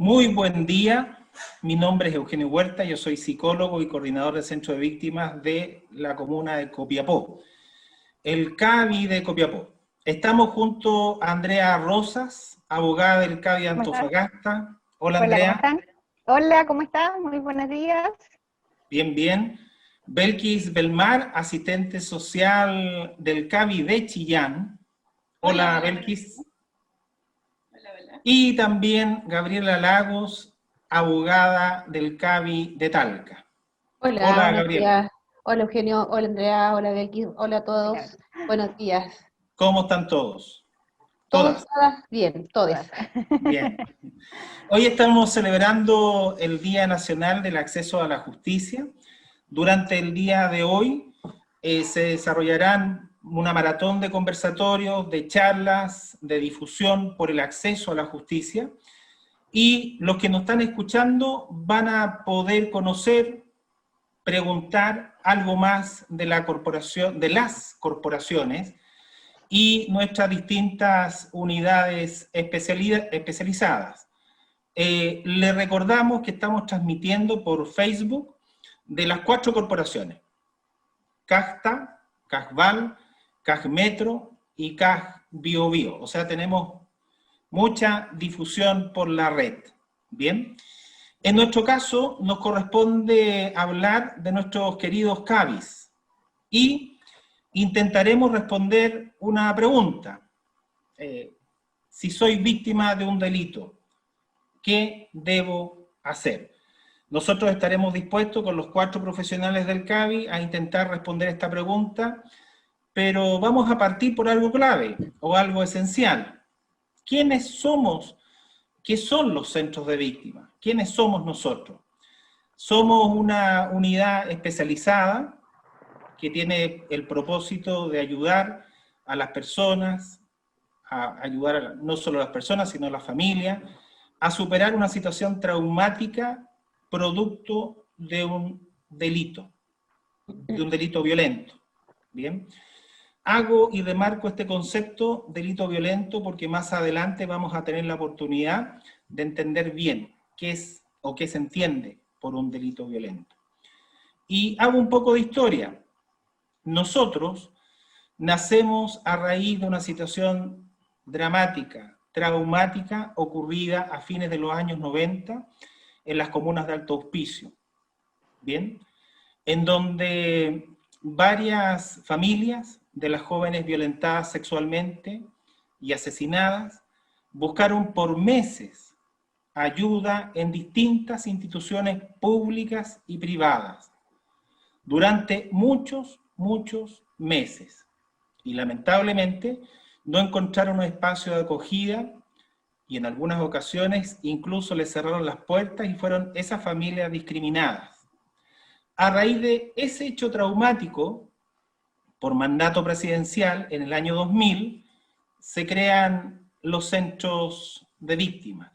Muy buen día, mi nombre es Eugenio Huerta, yo soy psicólogo y coordinador del Centro de Víctimas de la comuna de Copiapó, el CAVI de Copiapó. Estamos junto a Andrea Rosas, abogada del CAVI de ¿Cómo estás? Antofagasta. Hola, Hola, ¿cómo Andrea. están? Hola, ¿cómo estás? Muy buenos días. Bien, bien. Belkis Belmar, asistente social del CAVI de Chillán. Hola, Belkis. Hola. Y también Gabriela Lagos, abogada del CAVI de Talca. Hola, Hola, buenos Gabriela. días. Hola, Eugenio. Hola, Andrea. Hola, Belkis. Hola a todos. Hola. Buenos días. ¿Cómo están todos? ¿Todos? Todas. Bien, todos. Bien. Hoy estamos celebrando el Día Nacional del Acceso a la Justicia. Durante el día de hoy se desarrollarán una maratón de conversatorios, de charlas, de difusión por el acceso a la justicia. Y los que nos están escuchando van a poder conocer, preguntar algo más de la corporación, de las corporaciones y nuestras distintas unidades especializadas. Le recordamos que estamos transmitiendo por Facebook de las 4 corporaciones: CAJTA, CAJVAL, CAJMetro y CAJBiobío. O sea, tenemos mucha difusión por la red. Bien. En nuestro caso, nos corresponde hablar de nuestros queridos CAVIs y intentaremos responder una pregunta. Si soy víctima de un delito, ¿qué debo hacer? Nosotros estaremos dispuestos con los 4 profesionales del CAVI a intentar responder esta pregunta, pero vamos a partir por algo clave o algo esencial. ¿Quiénes somos? ¿Qué son los centros de víctimas? ¿Quiénes somos nosotros? Somos una unidad especializada que tiene el propósito de ayudar a las personas, a ayudar no solo a las personas, sino a la familia, a superar una situación traumática producto de un delito violento. Bien. Hago y remarco este concepto, delito violento, porque más adelante vamos a tener la oportunidad de entender bien qué es o qué se entiende por un delito violento. Y hago un poco de historia. Nosotros nacemos a raíz de una situación dramática, traumática, ocurrida a fines de los años 90 en las comunas de Alto Hospicio, ¿bien? En donde varias familias de las jóvenes violentadas sexualmente y asesinadas buscaron por meses ayuda en distintas instituciones públicas y privadas durante muchos meses. Y lamentablemente no encontraron un espacio de acogida y en algunas ocasiones incluso les cerraron las puertas y fueron esas familias discriminadas. A raíz de ese hecho traumático, por mandato presidencial, en el año 2000, se crean los centros de víctimas.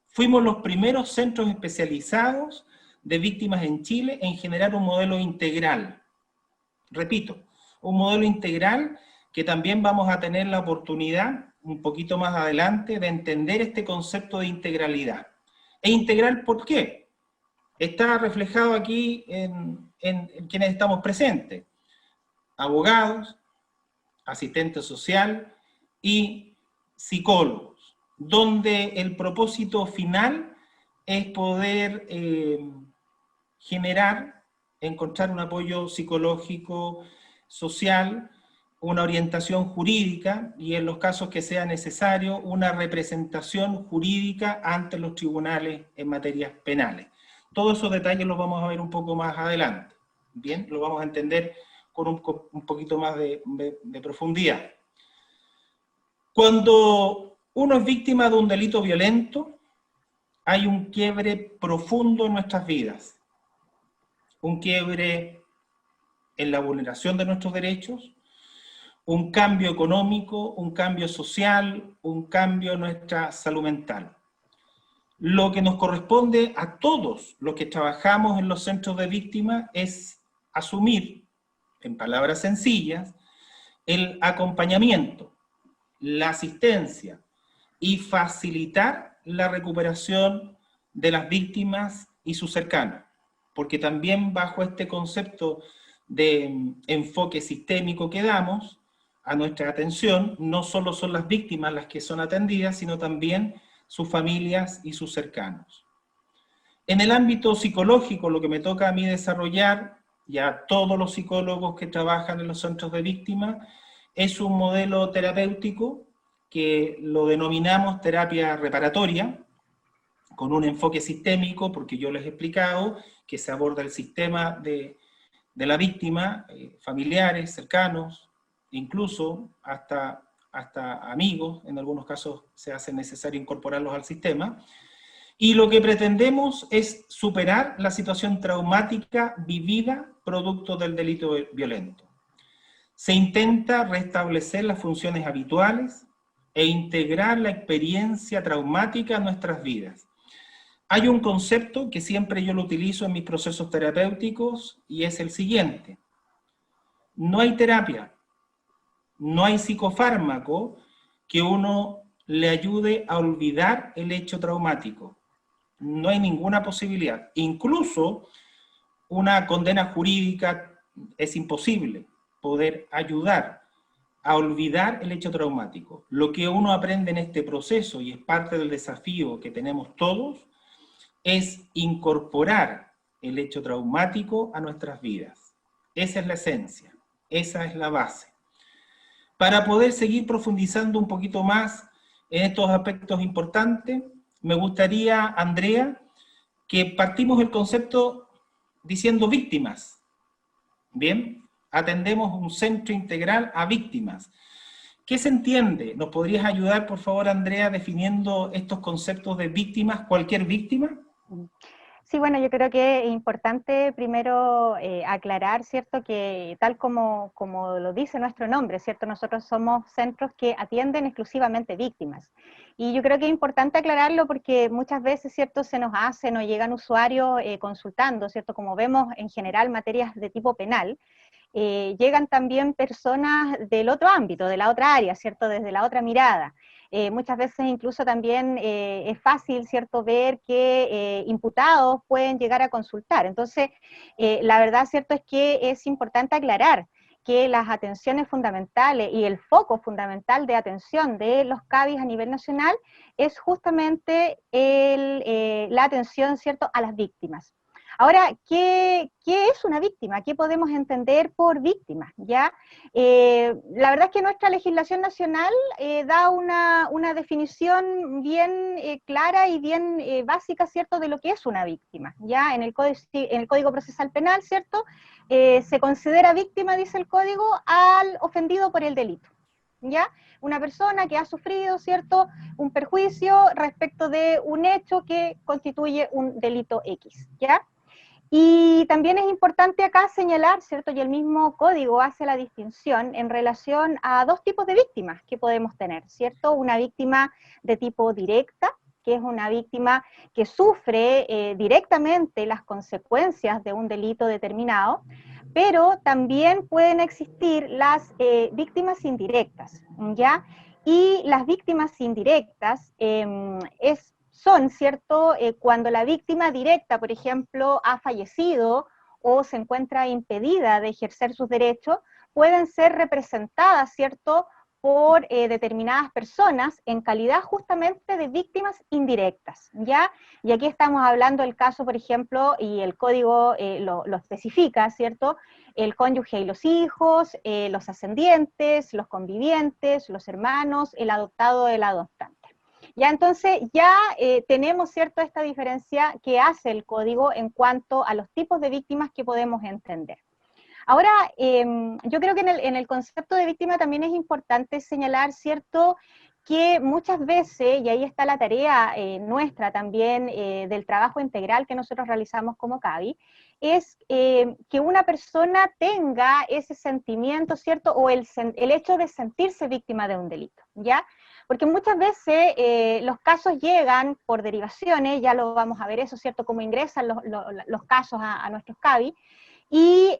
Fuimos los primeros centros especializados de víctimas en Chile en generar un modelo integral. Repito, un modelo integral que también vamos a tener la oportunidad, un poquito más adelante, de entender este concepto de integralidad. ¿E integral por qué? Está reflejado aquí en quienes estamos presentes: abogados, asistente social y psicólogos, donde el propósito final es poder encontrar un apoyo psicológico, social, una orientación jurídica y en los casos que sea necesario, una representación jurídica ante los tribunales en materias penales. Todos esos detalles los vamos a ver un poco más adelante. Bien, lo vamos a entender con un poquito más de profundidad. Cuando uno es víctima de un delito violento, hay un quiebre profundo en nuestras vidas. Un quiebre en la vulneración de nuestros derechos, un cambio económico, un cambio social, un cambio en nuestra salud mental. Lo que nos corresponde a todos los que trabajamos en los centros de víctimas es asumir, en palabras sencillas, el acompañamiento, la asistencia y facilitar la recuperación de las víctimas y sus cercanos, porque también bajo este concepto de enfoque sistémico que damos a nuestra atención, no solo son las víctimas las que son atendidas, sino también sus familias y sus cercanos. En el ámbito psicológico, lo que me toca a mí desarrollar, y a todos los psicólogos que trabajan en los centros de víctimas, es un modelo terapéutico que lo denominamos terapia reparatoria, con un enfoque sistémico, porque yo les he explicado que se aborda el sistema de la víctima, familiares, cercanos, incluso hasta amigos, en algunos casos se hace necesario incorporarlos al sistema, y lo que pretendemos es superar la situación traumática vivida producto del delito violento. Se intenta restablecer las funciones habituales e integrar la experiencia traumática en nuestras vidas. Hay un concepto que siempre yo lo utilizo en mis procesos terapéuticos y es el siguiente: no hay terapia, no hay psicofármaco que uno le ayude a olvidar el hecho traumático. No hay ninguna posibilidad. Incluso una condena jurídica es imposible poder ayudar a olvidar el hecho traumático. Lo que uno aprende en este proceso, y es parte del desafío que tenemos todos, es incorporar el hecho traumático a nuestras vidas. Esa es la esencia, esa es la base. Para poder seguir profundizando un poquito más en estos aspectos importantes, me gustaría, Andrea, que partimos el concepto diciendo víctimas. Bien, atendemos un centro integral a víctimas. ¿Qué se entiende? ¿Nos podrías ayudar, por favor, Andrea, definiendo estos conceptos de víctimas, cualquier víctima? Sí, bueno, yo creo que es importante primero aclarar, ¿cierto?, que tal como lo dice nuestro nombre, ¿cierto?, nosotros somos centros que atienden exclusivamente víctimas. Y yo creo que es importante aclararlo porque muchas veces, ¿cierto?, se nos llegan usuarios consultando, ¿cierto?, como vemos en general materias de tipo penal, llegan también personas del otro ámbito, de la otra área, ¿cierto?, desde la otra mirada. Muchas veces incluso también es fácil, ¿cierto?, ver que imputados pueden llegar a consultar. Entonces, la verdad, ¿cierto?, es que es importante aclarar que las atenciones fundamentales y el foco fundamental de atención de los CABIs a nivel nacional es justamente la atención, ¿cierto?, a las víctimas. Ahora, ¿qué es una víctima? ¿Qué podemos entender por víctima? ¿Ya? La verdad es que nuestra legislación nacional da una definición bien clara y bien básica, ¿cierto?, de lo que es una víctima. ¿Ya? En el Código Procesal Penal, ¿cierto?, se considera víctima, dice el Código, al ofendido por el delito. ¿Ya? Una persona que ha sufrido, ¿cierto?, un perjuicio respecto de un hecho que constituye un delito X. ¿Ya? Y también es importante acá señalar, ¿cierto?, y el mismo código hace la distinción en relación a dos tipos de víctimas que podemos tener, ¿cierto? Una víctima de tipo directa, que es una víctima que sufre directamente las consecuencias de un delito determinado, pero también pueden existir las víctimas indirectas, ¿ya? Y las víctimas indirectas son, ¿cierto?, cuando la víctima directa, por ejemplo, ha fallecido o se encuentra impedida de ejercer sus derechos, pueden ser representadas, ¿cierto?, por determinadas personas en calidad justamente de víctimas indirectas, ¿ya? Y aquí estamos hablando del caso, por ejemplo, y el código lo especifica, ¿cierto?, el cónyuge y los hijos, los ascendientes, los convivientes, los hermanos, el adoptado, el adoptante. Ya, entonces ya tenemos, ¿cierto?, esta diferencia que hace el código en cuanto a los tipos de víctimas que podemos entender. Ahora, yo creo que en el concepto de víctima también es importante señalar, ¿cierto?, que muchas veces, y ahí está la tarea nuestra también del trabajo integral que nosotros realizamos como CABI, es que una persona tenga ese sentimiento, ¿cierto?, o el hecho de sentirse víctima de un delito, ¿ya? Porque muchas veces los casos llegan por derivaciones, ya lo vamos a ver eso, ¿cierto?, cómo ingresan los casos a nuestros CABI, y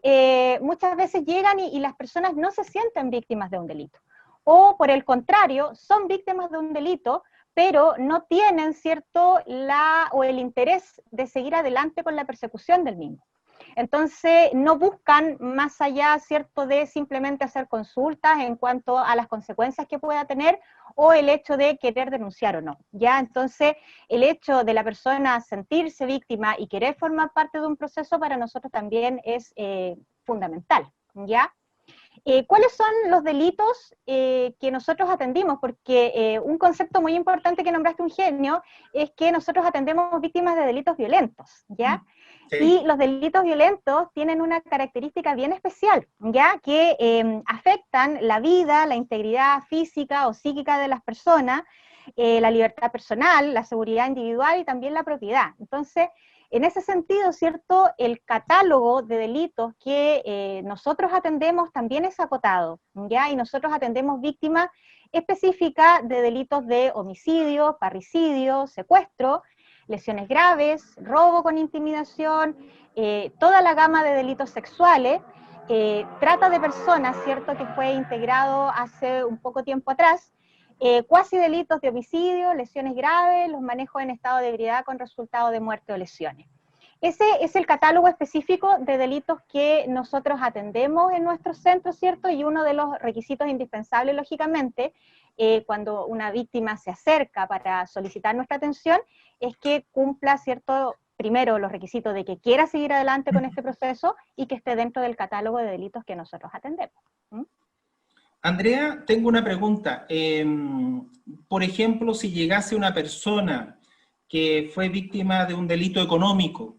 muchas veces llegan y las personas no se sienten víctimas de un delito. O por el contrario, son víctimas de un delito, pero no tienen, ¿cierto?, o el interés de seguir adelante con la persecución del mismo. Entonces, no buscan más allá, ¿cierto?, de simplemente hacer consultas en cuanto a las consecuencias que pueda tener o el hecho de querer denunciar o no, ¿ya? Entonces, el hecho de la persona sentirse víctima y querer formar parte de un proceso para nosotros también es fundamental, ¿ya? ¿Cuáles son los delitos que nosotros atendimos? Porque un concepto muy importante que nombraste, Eugenio, es que nosotros atendemos víctimas de delitos violentos, ¿ya? Sí. Y los delitos violentos tienen una característica bien especial, ¿ya? Que afectan la vida, la integridad física o psíquica de las personas, la libertad personal, la seguridad individual y también la propiedad. Entonces, en ese sentido, ¿cierto?, el catálogo de delitos que nosotros atendemos también es acotado, ¿ya? Y nosotros atendemos víctimas específicas de delitos de homicidio, parricidio, secuestro, lesiones graves, robo con intimidación, toda la gama de delitos sexuales, trata de personas, ¿cierto?, que fue integrado hace un poco tiempo atrás, cuasi delitos de homicidio, lesiones graves, los manejos en estado de ebriedad con resultado de muerte o lesiones. Ese es el catálogo específico de delitos que nosotros atendemos en nuestros centros, ¿cierto? Y uno de los requisitos indispensables, lógicamente, cuando una víctima se acerca para solicitar nuestra atención, es que cumpla, ¿cierto?, primero los requisitos de que quiera seguir adelante con este proceso y que esté dentro del catálogo de delitos que nosotros atendemos. Andrea, tengo una pregunta. Por ejemplo, si llegase una persona que fue víctima de un delito económico,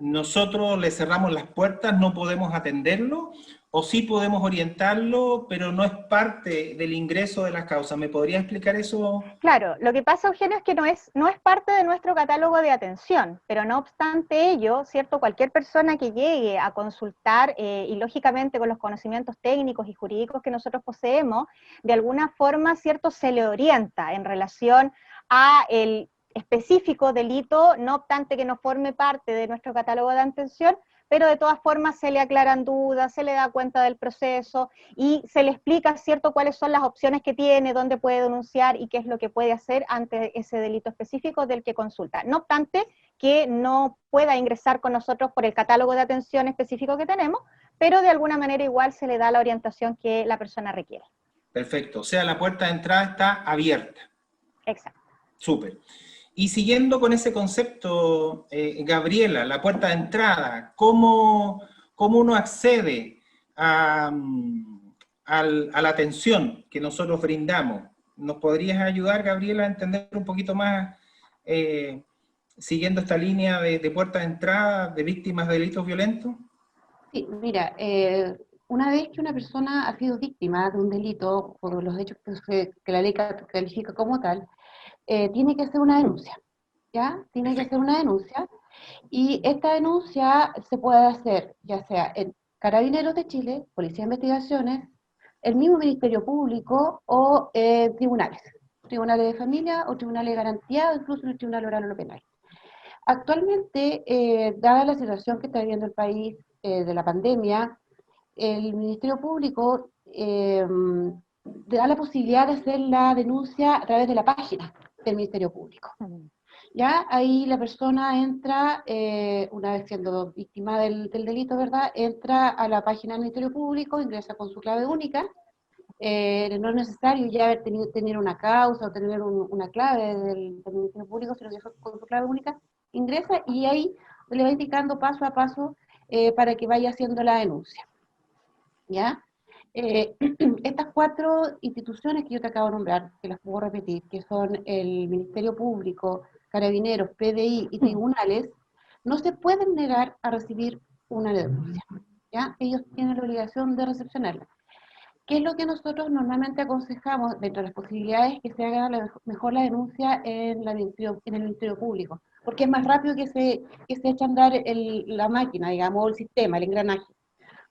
¿nosotros le cerramos las puertas, no podemos atenderlo? ¿O sí podemos orientarlo, pero no es parte del ingreso de las causas? ¿Me podría explicar eso? Claro, lo que pasa, Eugenio, es que no es parte de nuestro catálogo de atención, pero no obstante ello, ¿cierto?, cualquier persona que llegue a consultar, y lógicamente con los conocimientos técnicos y jurídicos que nosotros poseemos, de alguna forma, ¿cierto?, se le orienta en relación a el específico delito, no obstante que no forme parte de nuestro catálogo de atención, pero de todas formas se le aclaran dudas, se le da cuenta del proceso y se le explica, ¿cierto?, cuáles son las opciones que tiene, dónde puede denunciar y qué es lo que puede hacer ante ese delito específico del que consulta. No obstante que no pueda ingresar con nosotros por el catálogo de atención específico que tenemos, pero de alguna manera igual se le da la orientación que la persona requiere. Perfecto, o sea, la puerta de entrada está abierta. Exacto. Súper. Y siguiendo con ese concepto, Gabriela, la puerta de entrada, ¿cómo uno accede a la atención que nosotros brindamos? ¿Nos podrías ayudar, Gabriela, a entender un poquito más, siguiendo esta línea de puerta de entrada de víctimas de delitos violentos? Sí, mira, una vez que una persona ha sido víctima de un delito, por los hechos que la ley califica como tal, tiene que hacer una denuncia, ¿ya? Tiene que hacer una denuncia, y esta denuncia se puede hacer ya sea en Carabineros de Chile, Policía de Investigaciones, el mismo Ministerio Público o tribunales de familia o tribunales de garantía, o incluso el Tribunal Oral o lo Penal. Actualmente, dada la situación que está viviendo el país de la pandemia, el Ministerio Público da la posibilidad de hacer la denuncia a través de la página del Ministerio Público. Ya ahí la persona entra, una vez siendo víctima del delito, ¿verdad?, entra a la página del Ministerio Público, ingresa con su clave única. No es necesario ya tener una causa o tener una clave del Ministerio Público, sino que con su clave única ingresa y ahí le va indicando paso a paso para que vaya haciendo la denuncia. ¿Ya? Estas 4 instituciones que yo te acabo de nombrar, que las puedo repetir, que son el Ministerio Público, Carabineros, PDI y tribunales, no se pueden negar a recibir una denuncia, ¿ya? Ellos tienen la obligación de recepcionarla. ¿Qué es lo que nosotros normalmente aconsejamos dentro de las posibilidades que se haga mejor la denuncia en el Ministerio Público? Porque es más rápido que se eche a andar la máquina, digamos, o el sistema, el engranaje.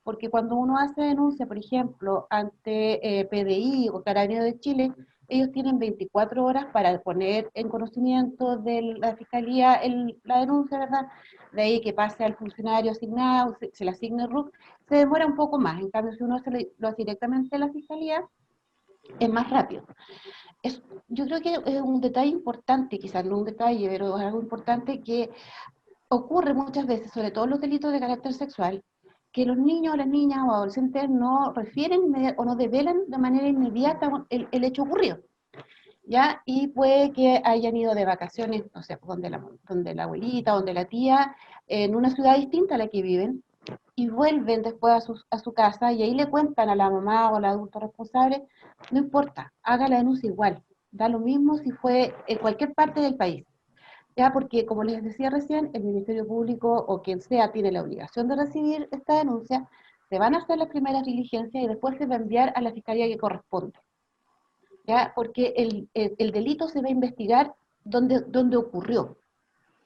Porque cuando uno hace denuncia, por ejemplo, ante PDI o Carabineros de Chile, ellos tienen 24 horas para poner en conocimiento de la Fiscalía la denuncia, ¿verdad? De ahí que pase al funcionario asignado, se le asigne el RUC, se demora un poco más. En cambio, si uno lo hace directamente a la Fiscalía, es más rápido. yo creo que es un detalle importante, quizás no un detalle, pero es algo importante que ocurre muchas veces, sobre todo en los delitos de carácter sexual, que los niños, las niñas o adolescentes no refieren o no develan de manera inmediata el hecho ocurrido, ¿ya? Y puede que hayan ido de vacaciones, no sé, donde la abuelita, donde la tía, en una ciudad distinta a la que viven, y vuelven después a su casa y ahí le cuentan a la mamá o al adulto responsable, no importa, haga la denuncia igual, da lo mismo si fue en cualquier parte del país, ya, porque como les decía recién, el Ministerio Público o quien sea tiene la obligación de recibir esta denuncia, se van a hacer las primeras diligencias y después se va a enviar a la fiscalía que corresponde, ya, porque el delito se va a investigar donde ocurrió,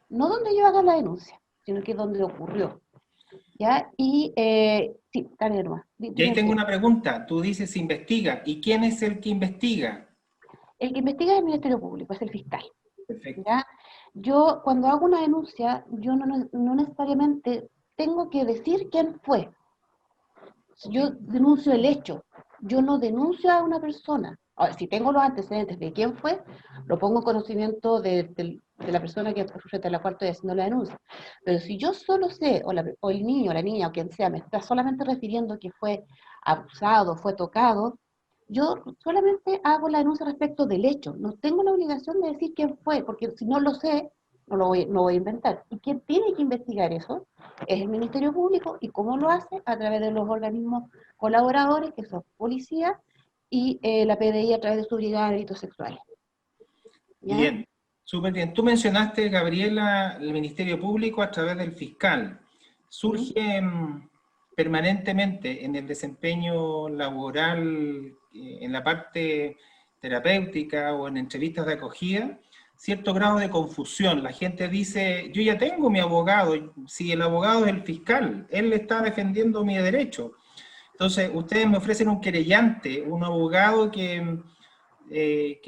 no donde yo haga la denuncia, sino que donde ocurrió, ya, y sí, dale nomás, Y ahí tengo una pregunta, tú dices se investiga, ¿y quién es el que investiga? el que investiga es el Ministerio Público, es el fiscal. Perfecto. ¿Ya? Yo cuando hago una denuncia, yo no necesariamente tengo que decir quién fue. Yo denuncio el hecho, yo no denuncio a una persona. Ahora, si tengo los antecedentes de quién fue, lo pongo en conocimiento de la persona frente a la cual estoy haciendo la denuncia. Pero si yo solo sé, o el niño, la niña, o quien sea, me está solamente refiriendo que fue abusado, fue tocado, yo solamente hago la denuncia respecto del hecho. No tengo la obligación de decir quién fue, porque si no lo sé, no voy a inventar. ¿Y quién tiene que investigar eso? Es el Ministerio Público. ¿Y cómo lo hace? A través de los organismos colaboradores, que son policías, y la PDI a través de su brigada de delitos sexuales. ¿Ya? Bien, súper bien. Tú mencionaste, Gabriela, el Ministerio Público a través del fiscal. ¿Surge permanentemente en el desempeño laboral, en la parte terapéutica o en entrevistas de acogida, cierto grado de confusión? La gente dice, yo ya tengo mi abogado, si el abogado es el fiscal, él está defendiendo mi derecho. Entonces, ustedes me ofrecen un querellante, un abogado que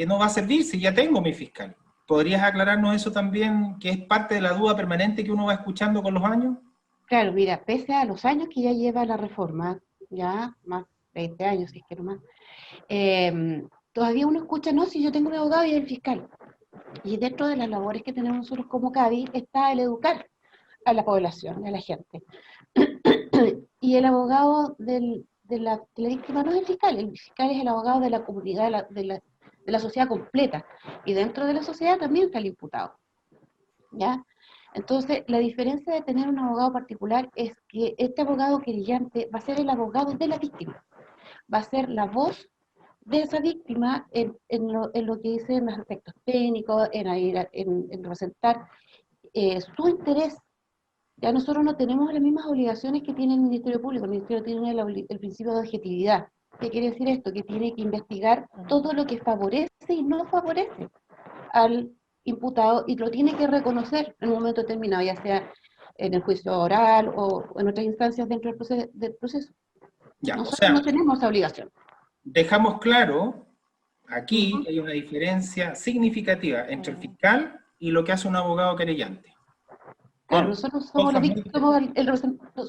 no va a servir si ya tengo mi fiscal. ¿Podrías aclararnos eso también, que es parte de la duda permanente que uno va escuchando con los años? Claro, mira, pese a los años que ya lleva la reforma, ya más de 20 años, si es que no más, todavía uno escucha, no, si yo tengo mi abogado y el fiscal. Y dentro de las labores que tenemos nosotros como CADI está el educar a la población, a la gente. Y el abogado de la víctima no es el fiscal es el abogado de la comunidad, de la sociedad completa. Y dentro de la sociedad también está el imputado. ¿Ya? Entonces, la diferencia de tener un abogado particular es que este abogado querellante va a ser el abogado de la víctima, va a ser la voz de esa víctima en lo que dice en los aspectos técnicos, en representar su interés. Ya nosotros no tenemos las mismas obligaciones que tiene el Ministerio Público. El Ministerio tiene el principio de objetividad. ¿Qué quiere decir esto? Que tiene que investigar todo lo que favorece y no favorece al imputado y lo tiene que reconocer en un momento determinado, ya sea en el juicio oral o en otras instancias dentro del proceso. Ya, Nosotros o sea, no tenemos esa obligación. dejamos claro aquí que hay una diferencia significativa entre el fiscal y lo que hace un abogado querellante. Claro, nosotros somos,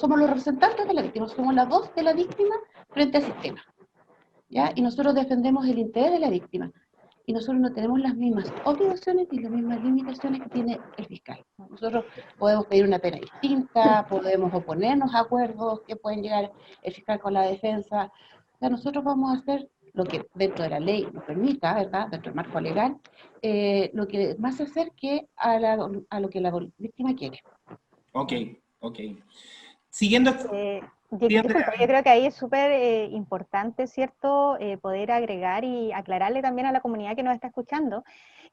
somos los representantes de la víctima, somos la voz de la víctima frente al sistema, ¿ya? Y nosotros defendemos el interés de la víctima. Y nosotros no tenemos las mismas obligaciones ni las mismas limitaciones que tiene el fiscal. Nosotros podemos pedir una pena distinta, podemos oponernos a acuerdos que pueden llegar el fiscal con la defensa. O sea, nosotros vamos a hacer lo que dentro de la ley nos permita, ¿verdad? Dentro del marco legal, lo que más se acerque a lo que la víctima quiere. Ok, ok. Siguiendo esto. Disculpa, yo creo que ahí es súper importante, ¿cierto?, poder agregar y aclararle también a la comunidad que nos está escuchando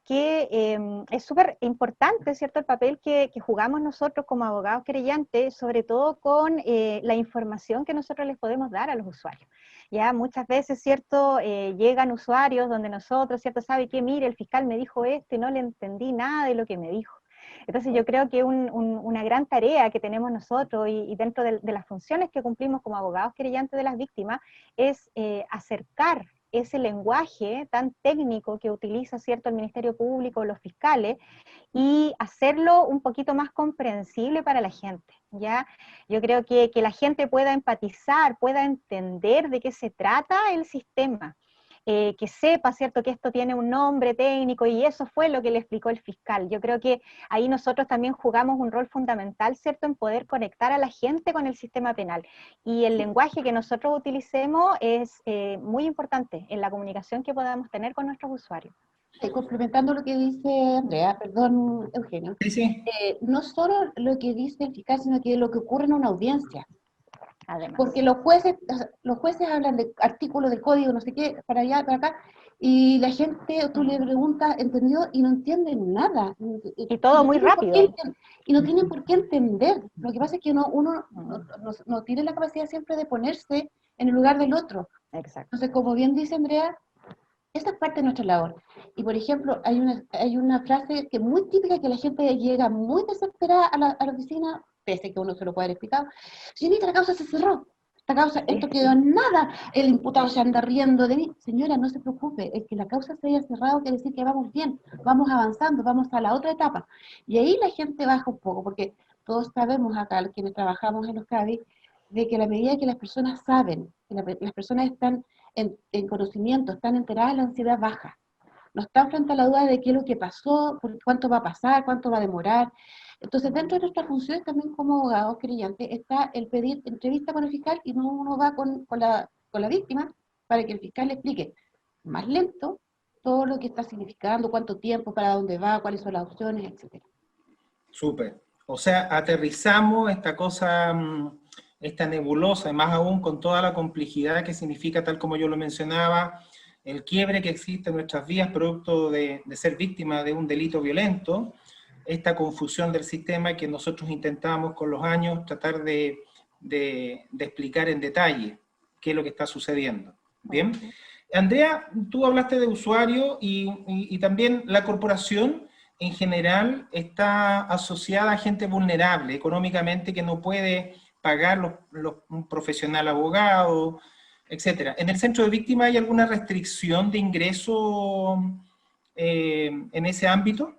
que es súper importante, ¿cierto?, el papel que jugamos nosotros como abogados querellantes, sobre todo con la información que nosotros les podemos dar a los usuarios. Ya muchas veces, ¿cierto?, llegan usuarios donde nosotros, ¿cierto?, sabe que, mire, el fiscal me dijo esto y no le entendí nada de lo que me dijo. Entonces yo creo que una gran tarea que tenemos nosotros y dentro de las funciones que cumplimos como abogados querellantes de las víctimas es acercar ese lenguaje tan técnico que utiliza, ¿cierto?, el Ministerio Público, los fiscales, y hacerlo un poquito más comprensible para la gente, ¿ya? Yo creo que la gente pueda empatizar, pueda entender de qué se trata el sistema. que sepa, ¿cierto?, que esto tiene un nombre técnico, y eso fue lo que le explicó el fiscal. Yo creo que ahí nosotros también jugamos un rol fundamental, ¿cierto?, en poder conectar a la gente con el sistema penal. Y el lenguaje que nosotros utilicemos es muy importante en la comunicación que podamos tener con nuestros usuarios. Complementando lo que dice Andrea, perdón, Eugenio, Sí, sí. no solo lo que dice el fiscal, sino que lo que ocurre en una audiencia. Además. Porque los jueces hablan de artículos del código, no sé qué, para allá, para acá, y la gente, tú le preguntas, ¿entendió? Y no entienden nada. Y todo muy rápido. Y no tienen por qué entender. Lo que pasa es que uno no tiene la capacidad siempre de ponerse en el lugar del otro. Exacto. Entonces, como bien dice Andrea, esa es parte de nuestra labor. Y por ejemplo, hay una frase que es muy típica, que la gente llega muy desesperada a la oficina, pese que uno se lo puede haber explicado. Señorita, la causa se cerró. Esta causa, esto quedó en nada. El imputado se anda riendo de mí. Señora, no se preocupe. El que la causa se haya cerrado quiere decir que vamos bien, vamos avanzando, vamos a la otra etapa. Y ahí la gente baja un poco, porque todos sabemos acá, quienes trabajamos en los CABI, de que a la medida que las personas saben, que las personas están en conocimiento, están enteradas, la ansiedad baja. No están frente a la duda de qué es lo que pasó, cuánto va a pasar, cuánto va a demorar. Entonces, dentro de nuestras funciones también como abogados querellantes está el pedir entrevista con el fiscal, y no uno va con la víctima para que el fiscal le explique más lento todo lo que está significando, cuánto tiempo, para dónde va, cuáles son las opciones, etc. Súper. O sea, aterrizamos esta cosa, esta nebulosa, y más aún con toda la complejidad que significa, tal como yo lo mencionaba, el quiebre que existe en nuestras vidas producto de ser víctima de un delito violento, esta confusión del sistema que nosotros intentamos con los años tratar de explicar en detalle qué es lo que está sucediendo. ¿Bien? Andrea, tú hablaste de usuario y también la corporación en general está asociada a gente vulnerable económicamente que no puede pagar un profesional abogado, etcétera. ¿En el centro de víctimas hay alguna restricción de ingreso en ese ámbito?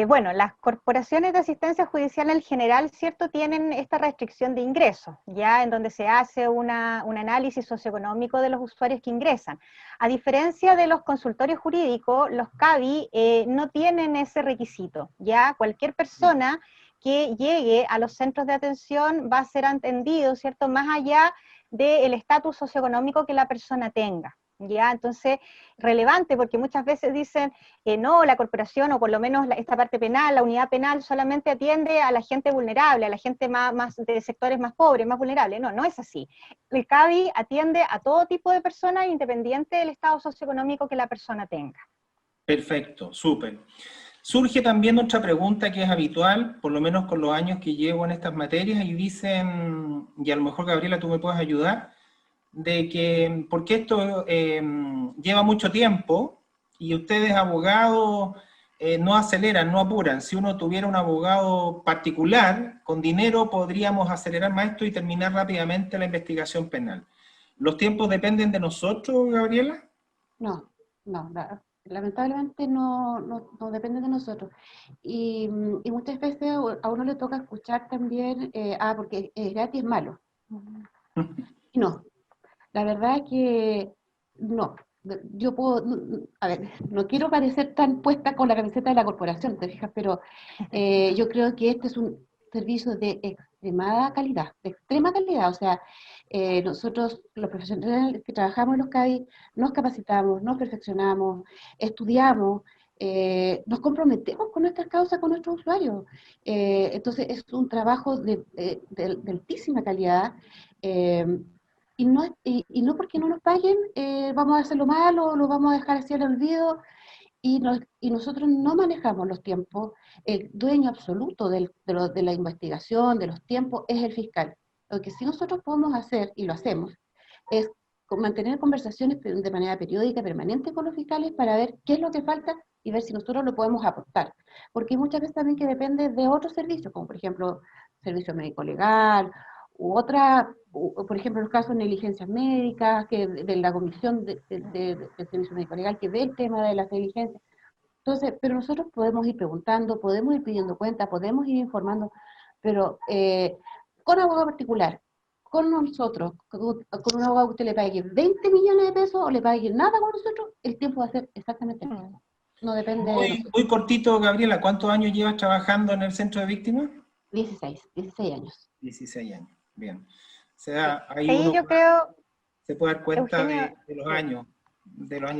Bueno, las corporaciones de asistencia judicial en general, ¿cierto?, tienen esta restricción de ingresos, ya en donde se hace un análisis socioeconómico de los usuarios que ingresan. A diferencia de los consultorios jurídicos, los CABI no tienen ese requisito, ya cualquier persona que llegue a los centros de atención va a ser atendido, ¿cierto?, más allá del estatus socioeconómico que la persona tenga. ¿Ya? Entonces, relevante, porque muchas veces dicen, no, la corporación, o por lo menos esta parte penal, la unidad penal, solamente atiende a la gente vulnerable, a la gente más de sectores más pobres, más vulnerables. No, no es así. El CABI atiende a todo tipo de personas, independiente del estado socioeconómico que la persona tenga. Perfecto, súper. Surge también otra pregunta que es habitual, por lo menos con los años que llevo en estas materias, y dicen, y a lo mejor Gabriela tú me puedes ayudar, de que, porque esto lleva mucho tiempo y ustedes abogados no aceleran, no apuran. Si uno tuviera un abogado particular, con dinero podríamos acelerar más esto y terminar rápidamente la investigación penal. ¿Los tiempos dependen de nosotros, Gabriela? No, lamentablemente no depende de nosotros. Y muchas veces a uno le toca escuchar también, porque es gratis, es malo. Y no, la verdad es que no. Yo puedo, a ver, no quiero parecer tan puesta con la camiseta de la corporación, ¿te fijas? Pero yo creo que este es un servicio de extrema calidad. O sea, nosotros, los profesionales que trabajamos en los CAI, nos capacitamos, nos perfeccionamos, estudiamos, nos comprometemos con nuestras causas, con nuestros usuarios. Entonces, es un trabajo de altísima calidad. Y no porque no nos paguen, vamos a hacerlo mal o lo vamos a dejar así al olvido. Y nosotros no manejamos los tiempos. El dueño absoluto de la investigación, de los tiempos, es el fiscal. Lo que sí nosotros podemos hacer, y lo hacemos, es mantener conversaciones de manera periódica, permanente con los fiscales, para ver qué es lo que falta y ver si nosotros lo podemos aportar. Porque muchas veces también que depende de otros servicios, como por ejemplo servicio médico legal, por ejemplo, los casos de negligencias médicas, de la comisión del servicio médico legal, que ve el tema de las negligencias. Entonces, pero nosotros podemos ir preguntando, podemos ir pidiendo cuenta, podemos ir informando, pero con abogado particular, con nosotros, con un abogado que usted le pague 20 millones de pesos o le pague nada con nosotros, el tiempo va a ser exactamente el mismo. No depende de nosotros. Muy cortito, Gabriela, ¿cuántos años llevas trabajando en el centro de víctimas? 16 años. 16 años, bien. O sea, ahí Ahí uno yo creo, se puede dar cuenta Eugenio, de los años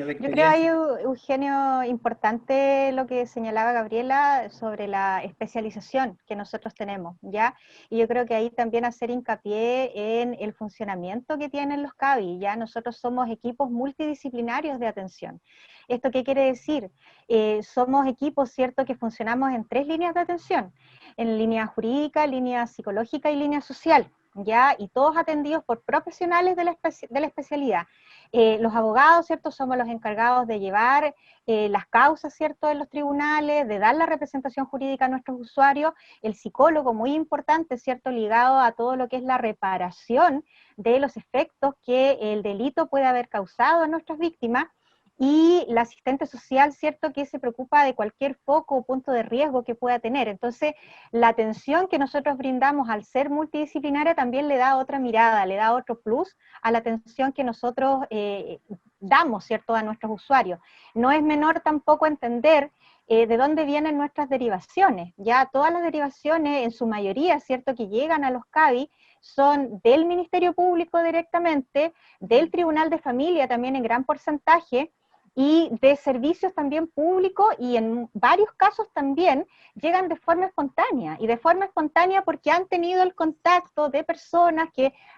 de yo creo ahí, experiencia. Eugenio, importante lo que señalaba Gabriela sobre la especialización que nosotros tenemos, ¿ya? Y yo creo que ahí también hacer hincapié en el funcionamiento que tienen los CABI, ¿ya? Nosotros somos equipos multidisciplinarios de atención. ¿Esto qué quiere decir? Somos equipos, ¿cierto?, que funcionamos en 3 líneas de atención, en línea jurídica, línea psicológica y línea social, ¿ya? Y todos atendidos por profesionales de la especialidad. Los abogados, ¿cierto?, somos los encargados de llevar las causas, ¿cierto?, en los tribunales, de dar la representación jurídica a nuestros usuarios. El psicólogo, muy importante, ¿cierto?, ligado a todo lo que es la reparación de los efectos que el delito puede haber causado a nuestras víctimas. Y la asistente social, ¿cierto?, que se preocupa de cualquier foco o punto de riesgo que pueda tener. Entonces, la atención que nosotros brindamos al ser multidisciplinaria también le da otra mirada, le da otro plus a la atención que nosotros damos, ¿cierto?, a nuestros usuarios. No es menor tampoco entender de dónde vienen nuestras derivaciones. Ya todas las derivaciones, en su mayoría, ¿cierto?, que llegan a los CABI, son del Ministerio Público directamente, del Tribunal de Familia también en gran porcentaje, y de servicios también públicos, y en varios casos también llegan de forma espontánea, y de forma espontánea porque han tenido el contacto de personas,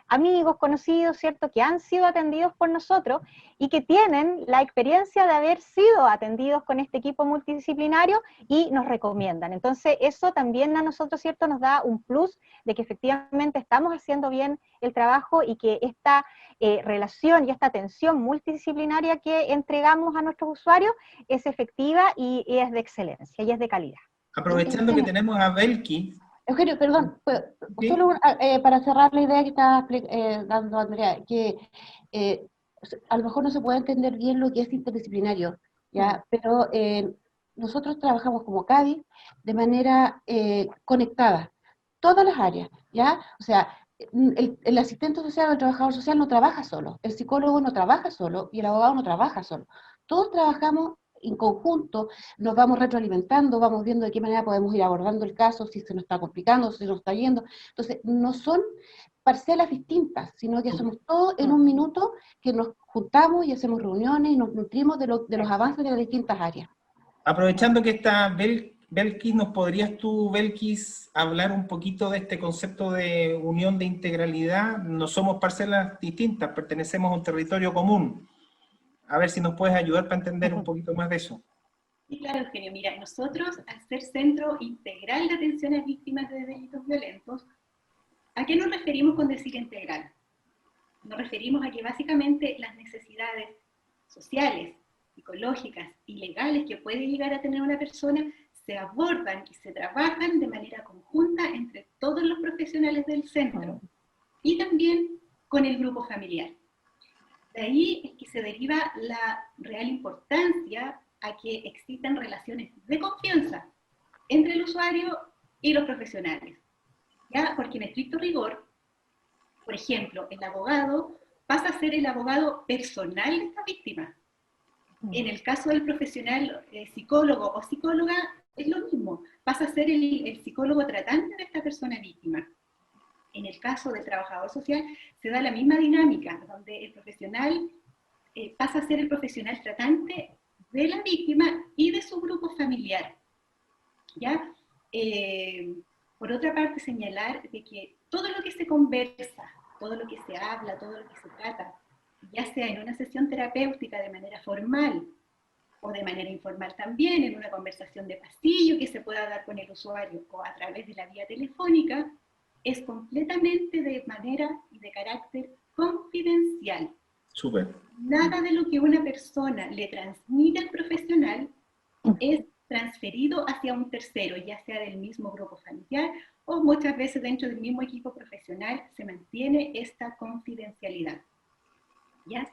amigos, conocidos, ¿cierto?, que han sido atendidos por nosotros, y que tienen la experiencia de haber sido atendidos con este equipo multidisciplinario, y nos recomiendan. Entonces eso también a nosotros, ¿cierto?, nos da un plus de que efectivamente estamos haciendo bien el trabajo, y que esta relación y esta atención multidisciplinaria que entregamos a nuestros usuarios es efectiva y es de excelencia y es de calidad. Aprovechando que tenemos a Belki. Eugenio, perdón, ¿Sí? solo para cerrar la idea que estaba dando Andrea, que a lo mejor no se puede entender bien lo que es interdisciplinario, ¿ya? Pero nosotros trabajamos como CABI de manera conectada, todas las áreas, ¿ya? O sea, el asistente social o el trabajador social no trabaja solo, el psicólogo no trabaja solo y el abogado no trabaja solo. Todos trabajamos en conjunto, nos vamos retroalimentando, vamos viendo de qué manera podemos ir abordando el caso, si se nos está complicando, si se nos está yendo. Entonces, no son parcelas distintas, sino que somos todos en un minuto que nos juntamos y hacemos reuniones y nos nutrimos de los avances de las distintas áreas. Aprovechando que está Belkis, ¿nos podrías tú, Belkis, hablar un poquito de este concepto de unión de integralidad? No somos parcelas distintas, pertenecemos a un territorio común. A ver si nos puedes ayudar para entender un poquito más de eso. Sí, claro, Eugenio. Mira, nosotros, al ser Centro Integral de Atención a Víctimas de Delitos Violentos, ¿a qué nos referimos con decir integral? Nos referimos a que básicamente las necesidades sociales, psicológicas y legales que puede llegar a tener una persona se abordan y se trabajan de manera conjunta entre todos los profesionales del centro y también con el grupo familiar. De ahí es que se deriva la real importancia a que existan relaciones de confianza entre el usuario y los profesionales, ¿ya? Porque en estricto rigor, por ejemplo, el abogado pasa a ser el abogado personal de esta víctima. En el caso del profesional psicólogo o psicóloga es lo mismo, pasa a ser el psicólogo tratante de esta persona víctima. En el caso del trabajador social se da la misma dinámica, donde el profesional pasa a ser el profesional tratante de la víctima y de su grupo familiar, ¿ya? Por otra parte, señalar de que todo lo que se conversa, todo lo que se habla, todo lo que se trata, ya sea en una sesión terapéutica de manera formal o de manera informal también, en una conversación de pasillo que se pueda dar con el usuario o a través de la vía telefónica, es completamente de manera y de carácter confidencial. Súper. Nada de lo que una persona le transmite al profesional es transferido hacia un tercero, ya sea del mismo grupo familiar o muchas veces dentro del mismo equipo profesional se mantiene esta confidencialidad. ¿Ya?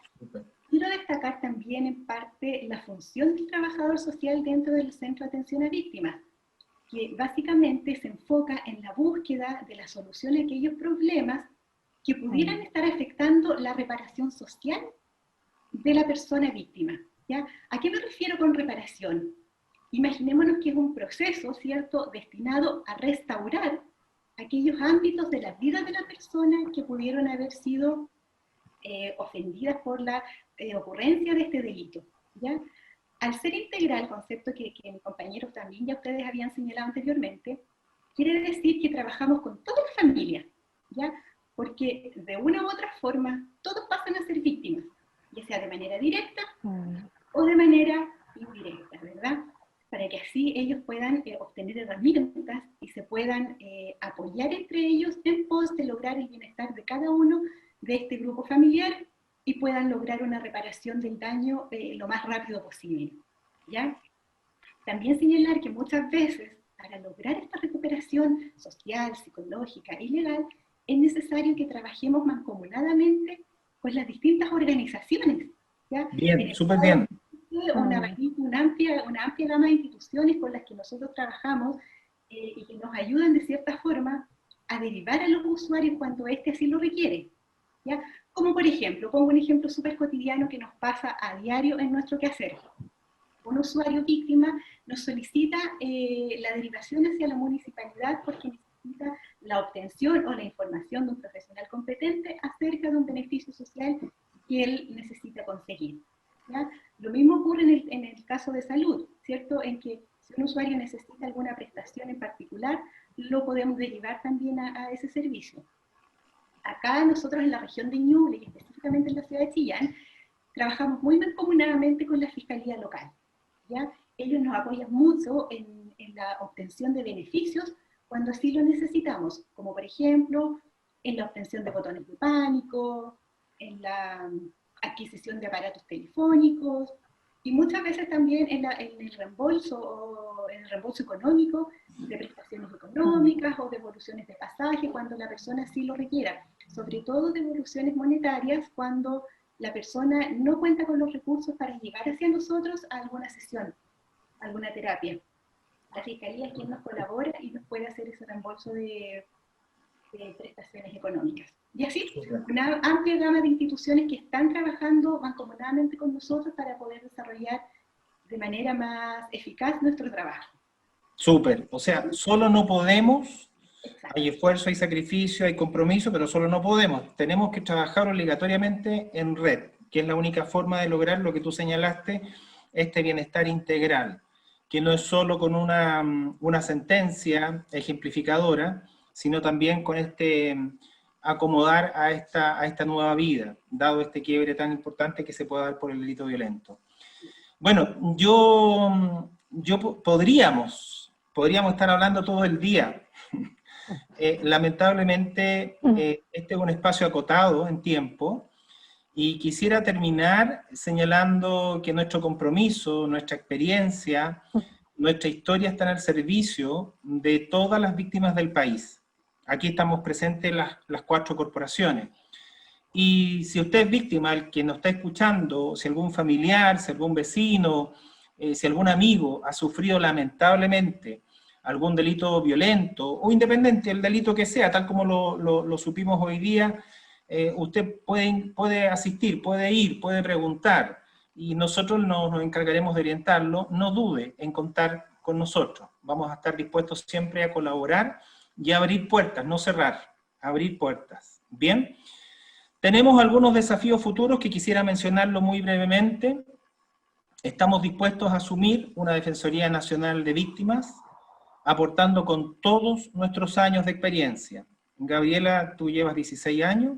Quiero destacar también en parte la función del trabajador social dentro del Centro de Atención a Víctimas, que básicamente se enfoca en la búsqueda de la solución a aquellos problemas que pudieran estar afectando la reparación social de la persona víctima, ¿ya? ¿A qué me refiero con reparación? Imaginémonos que es un proceso, ¿cierto?, destinado a restaurar aquellos ámbitos de la vida de la persona que pudieron haber sido ofendidas por la ocurrencia de este delito, ¿ya? Al ser integral, concepto que mis compañeros también ya ustedes habían señalado anteriormente, quiere decir que trabajamos con toda la familia, ¿ya? Porque de una u otra forma todos pasan a ser víctimas, ya sea de manera directa o de manera indirecta, ¿verdad? Para que así ellos puedan obtener herramientas y se puedan apoyar entre ellos en pos de lograr el bienestar de cada uno de este grupo familiar y puedan lograr una reparación del daño lo más rápido posible, ¿ya? También señalar que muchas veces para lograr esta recuperación social, psicológica y legal es necesario que trabajemos mancomunadamente con las distintas organizaciones, ¿ya? Bien, súper bien. Una amplia gama de instituciones con las que nosotros trabajamos y que nos ayudan de cierta forma a derivar a los usuarios cuando éste así lo requiere, ¿ya? Como por ejemplo, pongo un ejemplo súper cotidiano que nos pasa a diario en nuestro quehacer. Un usuario víctima nos solicita la derivación hacia la municipalidad porque necesita la obtención o la información de un profesional competente acerca de un beneficio social que él necesita conseguir, ¿ya? Lo mismo ocurre en el caso de salud, ¿cierto? En que si un usuario necesita alguna prestación en particular, lo podemos derivar también a ese servicio. Acá nosotros en la región de Ñuble, y específicamente en la ciudad de Chillán, trabajamos muy mancomunadamente con la Fiscalía Local, ¿ya? Ellos nos apoyan mucho en la obtención de beneficios cuando así lo necesitamos, como por ejemplo en la obtención de botones de pánico, en la adquisición de aparatos telefónicos, y muchas veces también en el reembolso económico de prestaciones económicas o devoluciones de pasaje cuando la persona sí lo requiera, sobre todo devoluciones monetarias cuando la persona no cuenta con los recursos para llegar hacia nosotros a alguna sesión, alguna terapia. La Fiscalía es quien nos colabora y nos puede hacer ese reembolso de prestaciones económicas. Y así, una amplia gama de instituciones que están trabajando mancomunadamente con nosotros para poder desarrollar de manera más eficaz nuestro trabajo. Súper, o sea, solo no podemos, Exacto. hay esfuerzo, hay sacrificio, hay compromiso, pero solo no podemos. Tenemos que trabajar obligatoriamente en red, que es la única forma de lograr lo que tú señalaste, este bienestar integral, que no es solo con una sentencia ejemplificadora, sino también con acomodar a esta nueva vida, dado este quiebre tan importante que se puede dar por el delito violento. Bueno, podríamos estar hablando todo el día. Lamentablemente, este es un espacio acotado en tiempo, y quisiera terminar señalando que nuestro compromiso, nuestra experiencia, nuestra historia están al servicio de todas las víctimas del país. Aquí estamos presentes las 4 corporaciones. Y si usted es víctima, el que nos está escuchando, si algún familiar, si algún vecino, si algún amigo ha sufrido lamentablemente algún delito violento, o independiente del delito que sea, tal como lo supimos hoy día, usted puede asistir, puede ir, puede preguntar, y nosotros nos encargaremos de orientarlo. No dude en contar con nosotros. Vamos a estar dispuestos siempre a colaborar y abrir puertas, no cerrar, abrir puertas. Bien, tenemos algunos desafíos futuros que quisiera mencionarlo muy brevemente. Estamos dispuestos a asumir una Defensoría Nacional de Víctimas, aportando con todos nuestros años de experiencia. Gabriela, tú llevas 16 años,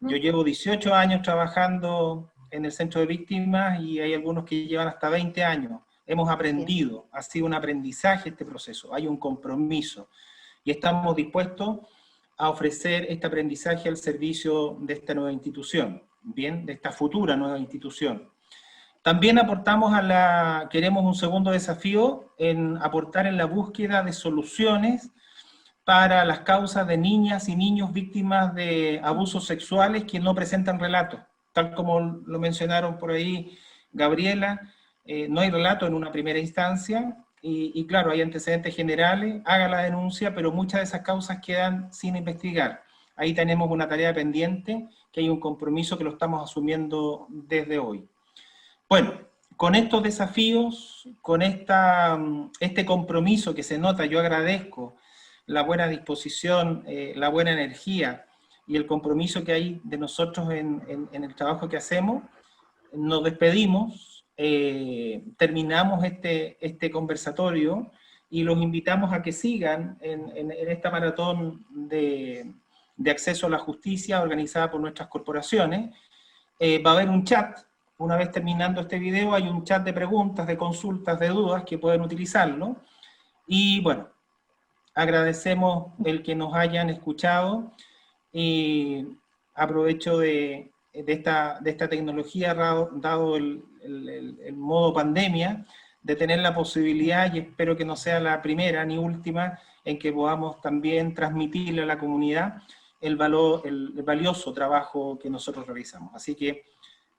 yo llevo 18 años trabajando en el Centro de Víctimas y hay algunos que llevan hasta 20 años. Hemos aprendido, ha sido un aprendizaje este proceso, hay un compromiso y estamos dispuestos a ofrecer este aprendizaje al servicio de esta nueva institución, bien, de esta futura nueva institución. También queremos un segundo desafío en aportar en la búsqueda de soluciones para las causas de niñas y niños víctimas de abusos sexuales que no presentan relato. Tal como lo mencionaron por ahí Gabriela, no hay relato en una primera instancia, y claro, hay antecedentes generales, haga la denuncia, pero muchas de esas causas quedan sin investigar. ahí tenemos una tarea pendiente, que hay un compromiso que lo estamos asumiendo desde hoy. Bueno, con estos desafíos, con este compromiso que se nota, yo agradezco la buena disposición, la buena energía y el compromiso que hay de nosotros en el trabajo que hacemos. Nos despedimos, terminamos este conversatorio y los invitamos a que sigan en esta maratón de acceso a la justicia organizada por nuestras corporaciones. Va a haber un chat. Una vez terminando este video, hay un chat de preguntas, de consultas, de dudas que pueden utilizarlo. Y bueno, agradecemos el que nos hayan escuchado y aprovecho de esta tecnología, dado el modo pandemia, de tener la posibilidad, y espero que no sea la primera ni última, en que podamos también transmitirle a la comunidad el valioso trabajo que nosotros realizamos. Así que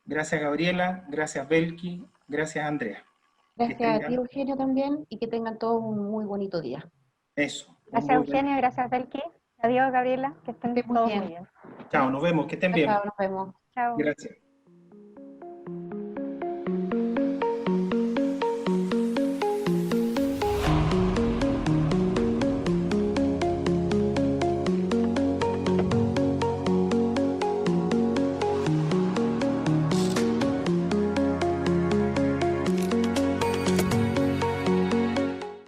gracias Gabriela, gracias Belki, gracias Andrea. Gracias a ti, Eugenio, también, y que tengan todos un muy bonito día. Eso. Gracias, Eugenio, gracias, Belki. Adiós, Gabriela, que estén todos muy bien. Chao, nos vemos, que estén bien. Chao, nos vemos. Chao. Gracias.